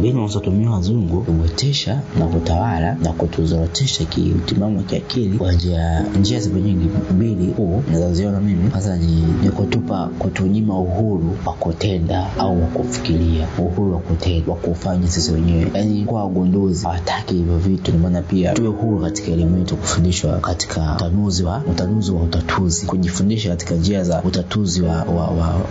mbinu wanazotumia wazungu kubotesha na kutawala na kutuzorotesha kiutimamu wa kiakili kwa njia zipo nyingi. Mbili nazoziona mimi hasa ni kutunyima uhuru wa kutenda au wa kufikiria, uhuru wa kutenda, wa kufanya sisi wenyewe. Yani kwa ugunduzi hawataki hivyo vitu. Ndio maana pia tuwe huru katika elimu yetu, kufundishwa katika utanuzi wa utatuzi, kujifundisha katika njia za utatuzi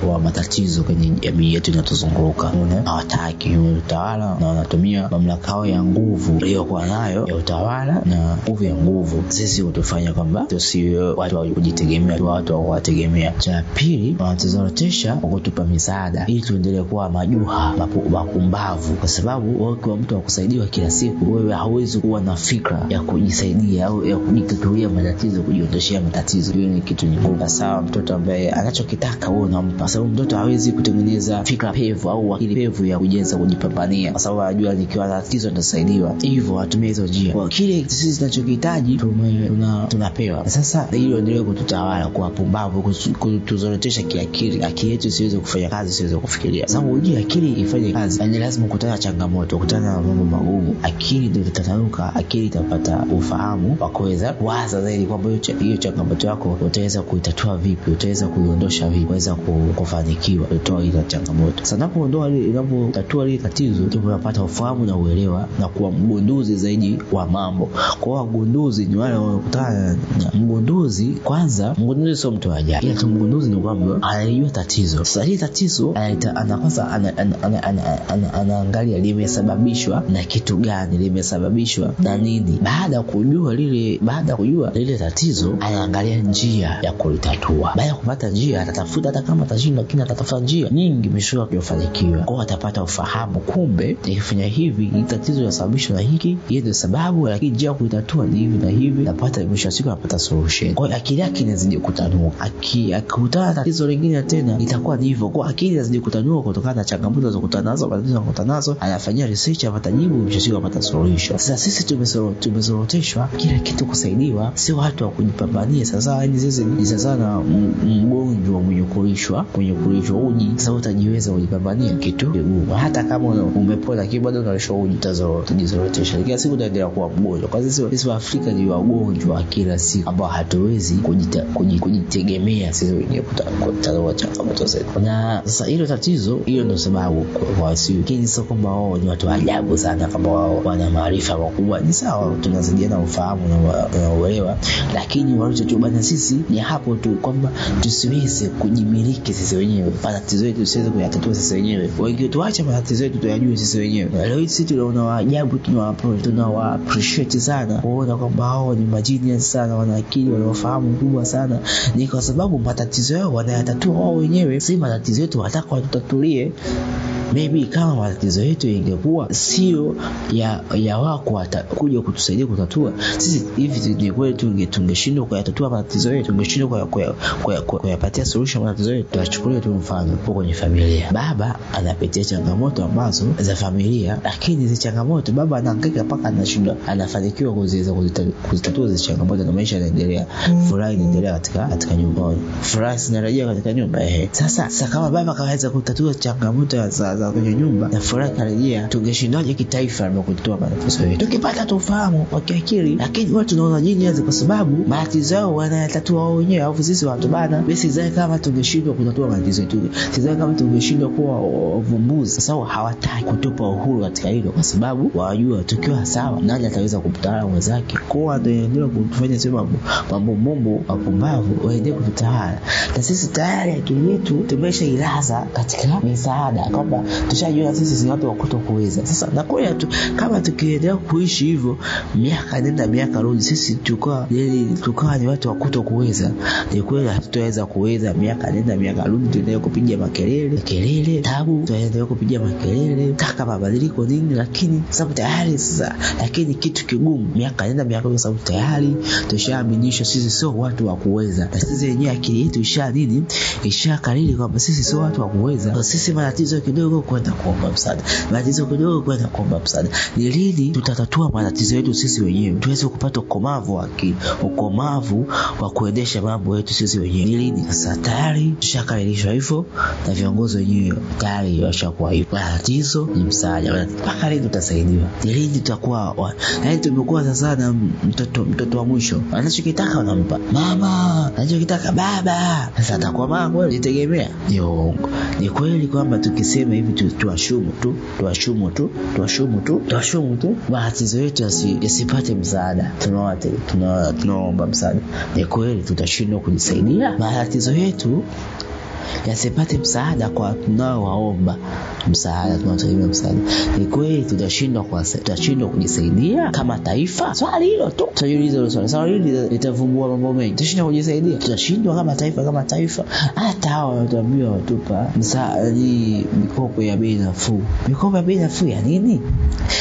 wa matatizo kwenye jamii yetu inatuzunguka. Hawataki utawala na wanatumia mamlaka yao ya nguvu iliyokuwa nayo ya utawala na nguvu ya nguvu sisi utufanya kwamba tusiwe watu wa kujitegemea, tu watu wa kutegemea. Cha pili, wanatuzorotesha kwa kutupa misaada ili tuendelee kuwa majuha, mapumbavu, kwa sababu wewe kwa mtu wa kusaidiwa kila siku, wewe hauwezi kuwa na fikra ya kujisaidia au ya kujitatulia matatizo, kujiondoshia matatizo. Hiyo ni kitu ngumu. Sawa, mtoto ambaye anachokitaka wewe unampa, sababu mtoto hawezi kutengeneza fikra pevu au akili pevu ya kujenza kujipambania, kwa sababu anajua nikiwa na tatizo nitasaidiwa. Hivyo watumie hizo njia. Kwa kile sisi tunachokihitaji tunapewa. Sasa hilo endelee kututawala kwa pumbavu, kutuzorotesha kiakili. Akili yetu siweze kufanya kazi, siweze kufikiria. Sababu ujue akili ifanye kazi, ni lazima kukutana changamoto, kukutana na mambo magumu. Akili ndio itatanuka, akili itapata ufahamu wa kuweza kuwaza zaidi kwamba hiyo changamoto yako utaweza kuitatua vipi, utaweza kuiondosha vipi, utaweza kufanikiwa kutoa ile changamoto. Sasa unapotatua ile tatizo, ndipo unapata ufahamu na uelewa na kuwa mgunduzi zaidi wa mambo. Kwa wagunduzi ni wale wanakutana na mgunduzi. Kwanza mgunduzi sio mtu ajabu, ila mgunduzi ni kwamba anajua tatizo. Sasa hili tatizo anaangalia limesababishwa na kitu gani, limesababishwa na nini. Baada ya kujua lile tatizo, anaangalia njia ya kulitatua. Baada ya kupata njia, atatafuta, hata kama atashindwa, lakini atatafuta njia nyingi mwisho kufanikiwa. Kwa atapata ufahamu, kumbe nikifanya hivi tatizo linasababishwa na hiki, hiyo ndio sababu, lakini njia kulitatua ni hivi na hivi. Napata mwisho siku napata solution. Kwa akili yake inazidi kutanuka. Akikutana tatizo lingine tena itakuwa ni hivyo. Kwa akili inazidi kutanuka kutokana na changamoto zinazokutana nazo, anafanyia research, apata jibu, mwisho siku apata solution. Sasa sisi tumezoroteshwa kila kitu kusaidiwa, sio watu wa kujipambania. Sasa ni sisi ni sasa na mgonjwa mwenye kulishwa uji. Sasa utajiweza kujipambania kitu kigumu. Hata kama umepona lakini bado unalishwa uji, utazorotesha. Kila siku utaendelea kuwa mgonjwa. Kwa sisi wa Afrika ni wagonjwa kila siku ambao hatuwezi kujitegemea sisi wenyewe kutatua changamoto zetu. Na sasa hilo tatizo, hiyo ndio sababu kwa sisi. Lakini sio kwamba wao ni watu ajabu sana, kama wao wana maarifa makubwa. Ni sawa, tunazidi ufahamu na uelewa, lakini walichotubana sisi ni hapo tu kwamba tusiweze kujimiliki sisi wenyewe. Matatizo yetu tusiweze kuyatatua sisi wenyewe. Wengi tuache matatizo yetu tuyajue sisi wenyewe. Leo sisi tunaona waajabu, tunawa appreciate sana, kuona kwamba hao ni genius sana, wana akili, wana ufahamu kubwa sana. Ni kwa sababu matatizo yao wanayatatua wao wenyewe, si matatizo yetu wataka watatulie. Maybe kama matatizo yetu ingekuwa sio ya wako kuja kutusaidia kutatua, sisi hivi ni kweli tungeshindwa kuyatatua matatizo yetu, tungeshindwa kuyapatia solution matatizo yetu. Tuchukulie tu mfano kwenye familia. Baba anapitia changamoto ambazo za familia, lakini hizo changamoto baba anahangaika mpaka anashindwa, anafanikiwa kuzitatua hizo changamoto na maisha yanaendelea. Furaha inaendelea katika nyumba. Furaha inarejea katika nyumba. Sasa kama baba kaweza kutatua changamoto za kwenye nyumba na furaha karejea, tungeshindaje kitaifa na kutoa matatizo yetu? Tukipata tufahamu kwa kiakili. Lakini watu tunaona genius kwa sababu matatizo yao wanayatatua wao wenyewe, au sisi watu bana. Basi zai kama tungeshindwa kutatua matatizo yetu, sidhani kama tungeshindwa kuwa wavumbuzi. Sasa hawataki kutupa uhuru katika hilo, kwa sababu wajua tukiwa sawa, nani ataweza kutawala wenzake? Kwa ndio kufanya sema mambo mapumbavu waende kutawala. Na sisi tayari akili yetu tumeshailaza katika misaada, kwamba tushajua sisi si watu wa kutokuweza. Sasa na kwa kama tukiendelea kuishi hivyo miaka nenda miaka rudi, sisi tukawa ni watu wa kutokuweza, ni kweli hatutaweza kuweza. Miaka nenda miaka rudi tuendelee kupiga makelele tabu, tuendelee kupiga makelele taka mabadiliko nini, lakini sababu tayari sasa, lakini kitu kigumu miaka nenda miaka rudi, sababu tayari tushaaminisha sisi sio watu wa kuweza. Na sisi wenyewe akili yetu ishakariri kwamba sisi sio watu wa kuweza. Sisi matatizo kidogo kidogo kwenda kuomba msaada, matatizo kidogo kwenda kuomba msaada. Ni lini tutatatua matatizo yetu sisi wenyewe, tuweze kupata ukomavu wa akili, ukomavu wa kuendesha mambo yetu sisi wenyewe? Ni lini? Sasa tayari tushakailishwa hivyo na viongozi wenyewe, tayari washakuwa hivyo. Matatizo ni msaada. Mpaka lini tutasaidiwa? Ni lini tutakuwa yaani tumekuwa sasa na mtoto wa mwisho, anachokitaka unampa mama, anachokitaka baba. Sasa atakuwa mama kweli? Nitegemea ni kweli kwamba tukisema hivi tuashumu tu matatizo yetu yasipate msaada, tunaomba msaada, ni kweli tutashindwa kujisaidia? Matatizo yetu yasipate msaada kwa tunaowaomba msaada, tunategemea msaada, ni kweli tutashindwa kujisaidia kama taifa? Swali hilo tu tujiulize. Swali hili litavumbua mambo mengi. Tutashindwa kujisaidia, tutashindwa kama taifa. Hata hao wanatuambia watupa msaada, mikopo ya bei nafuu. Mikopo ya bei nafuu ya nini?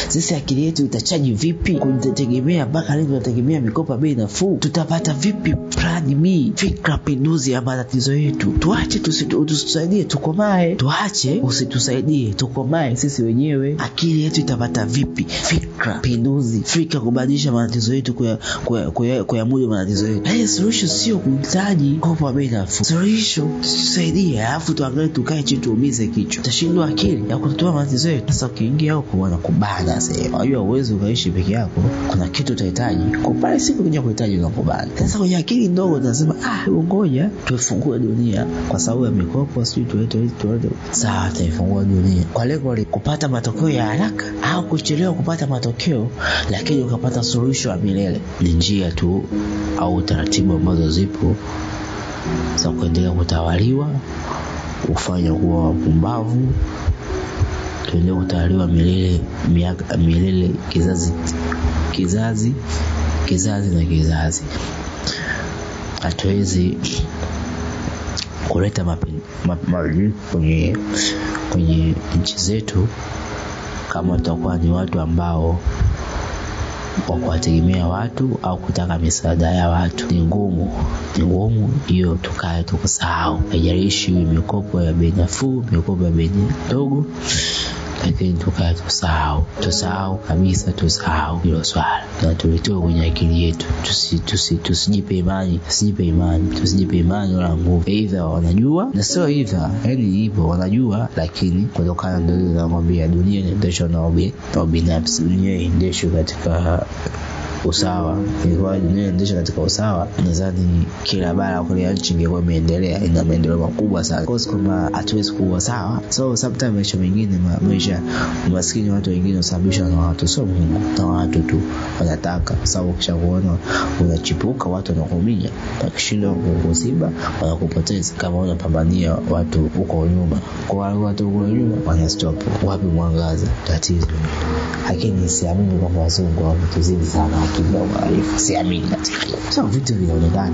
Sisi akili yetu itachaji vipi kutegemea? Mpaka leo tunategemea mikopo ya bei nafuu. Tutapata vipi plan B, fikra pinduzi ya matatizo yetu? Tuache tusaidie tukomae, tuache usitusaidie tukomae sisi wenyewe. Akili yetu itapata vipi fikra pinduzi, fikra kubadilisha matatizo yetu kwa muda matatizo yetu? Solution sio kuhitaji mikopo ya bei nafuu. Solution tusaidie, alafu tuangalie, tukae chini tuumize kichwa. Tutashindwa akili ya kutatua matatizo yetu. Sasa ukiingia huko wanakubana sasa. Unajua uwezo ukaishi peke yako, kuna kitu utahitaji kwa pale siku kuja kuhitaji unakubana. Sasa kwenye akili ndogo tunasema ngoja tuifungue dunia kwa sababu ya mikopo, sio tuwete. Sawa, tuifungua dunia kwa lengo la kupata matokeo ya haraka au kuchelewa kupata matokeo, lakini ukapata solution ya milele. Ni njia tu au taratibu ambazo zipo za kuendelea kutawaliwa, ufanye kuwa wapumbavu, tuendelee kutawaliwa milele, kizazi na kizazi. Hatuwezi kuleta mabadiliko kwenye nchi zetu kama tutakuwa ni watu ambao kwa kuwategemea watu au kutaka misaada ya watu. Ni ngumu hiyo, tukae tukusahau. Haijalishi mikopo ya bei nafuu, mikopo ya bei ndogo, lakini tukae tusahau kabisa, hilo swala na tulitoa kwenye akili yetu. Tusijipe imani wala nguvu. Either wanajua na sio either, yani hivyo wanajua, lakini kutokana na ndio nakwambia, dunia inaendeshwa na binafsi. Dunia inaendeshwa katika usawa. Ingekuwa dunia inaendeshwa katika usawa, nadhani kila bara kwa nchi ingekuwa imeendelea, ina maendeleo makubwa sana. Kwa sababu kama hatuwezi kuwa sawa, so sometimes maisha mengine, umaskini watu wengine usababishwa na watu, sio Mungu, na watu tu wanataka. Sababu kisha kuona unachipuka, watu wanakuumia, wakishindwa kukuziba wanakupoteza. Kama unapambania watu huko nyuma, kwa wale watu huko nyuma wanastop, wapi mwangaza? Tatizo. Lakini siamini kwamba wazungu wametuzidi sana akili ya uhalifu. Siamini katika hiyo. So vitu vinaonekana